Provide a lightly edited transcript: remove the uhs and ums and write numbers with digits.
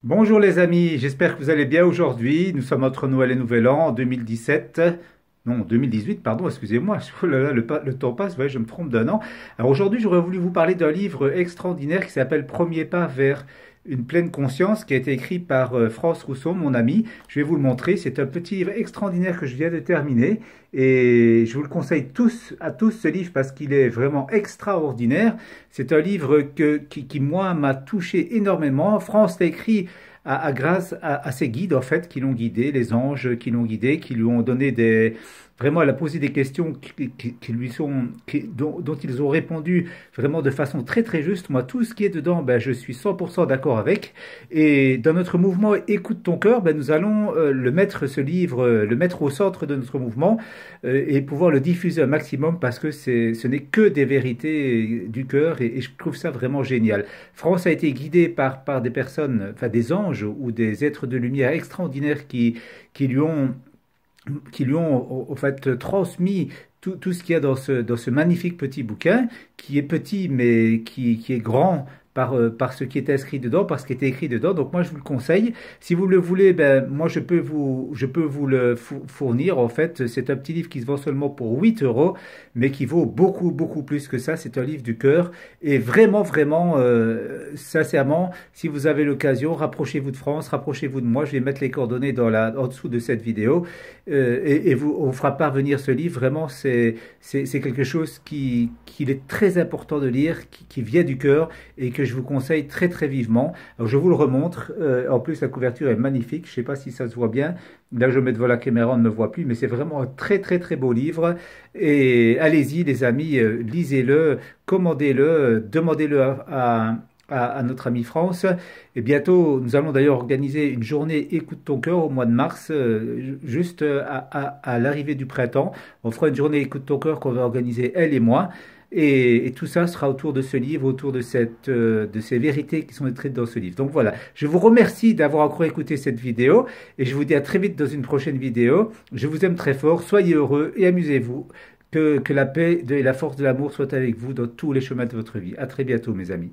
Bonjour les amis, j'espère que vous allez bien aujourd'hui. Nous sommes entre Noël et Nouvel An en 2017. Non, 2018, pardon, excusez-moi. Oh là là, le temps passe, ouais, je me trompe d'un an. Alors aujourd'hui, j'aurais voulu vous parler d'un livre extraordinaire qui s'appelle Premier pas vers une pleine conscience, qui a été écrit par France Rousseau, mon ami. Je vais vous le montrer. C'est un petit livre extraordinaire que je viens de terminer. Et je vous le conseille à tous ce livre parce qu'il est vraiment extraordinaire. C'est un livre qui moi, m'a touché énormément. France l'a écrit grâce à ses guides, en fait, qui l'ont guidé, les anges qui l'ont guidé, qui lui ont donné des... Vraiment, elle a posé des questions qui lui sont, dont ils ont répondu vraiment de façon très très juste. Moi, tout ce qui est dedans, ben, je suis 100% d'accord avec. Et dans notre mouvement Écoute ton cœur, ben, nous allons le mettre, ce livre, le mettre au centre de notre mouvement et pouvoir le diffuser un maximum parce que ce n'est que des vérités du cœur et je trouve ça vraiment génial. France a été guidée par des personnes, enfin des anges ou des êtres de lumière extraordinaires qui lui ont en fait transmis tout ce qu'il y a dans ce magnifique petit bouquin, qui est petit mais qui est grand par ce qui est inscrit dedans, par ce qui est écrit dedans. Donc moi je vous le conseille. Si vous le voulez, ben moi je peux vous le fournir. En fait, c'est un petit livre qui se vend seulement pour 8 euros, mais qui vaut beaucoup beaucoup plus que ça. C'est un livre du cœur et vraiment sincèrement, si vous avez l'occasion, rapprochez-vous de France, rapprochez-vous de moi. Je vais mettre les coordonnées en dessous de cette vidéo on fera parvenir ce livre. Vraiment, c'est quelque chose qu'il est très important de lire, qui vient du cœur et que je vous conseille très très vivement. Alors, je vous le remontre. En plus, la couverture est magnifique. Je ne sais pas si ça se voit bien. Là, je mets devant la caméra, on ne me voit plus, mais c'est vraiment un très très très beau livre. Et allez-y, les amis, lisez-le, commandez-le, demandez-le à notre ami France. Et bientôt, nous allons d'ailleurs organiser une journée Écoute ton cœur au mois de mars, juste à l'arrivée du printemps. On fera une journée Écoute ton cœur qu'on va organiser elle et moi. Et tout ça sera autour de ce livre, autour de de ces vérités qui sont écrites dans ce livre. Donc voilà, je vous remercie d'avoir encore écouté cette vidéo et je vous dis à très vite dans une prochaine vidéo. Je vous aime très fort, soyez heureux et amusez-vous. Que la paix et la force de l'amour soient avec vous dans tous les chemins de votre vie. À très bientôt, mes amis.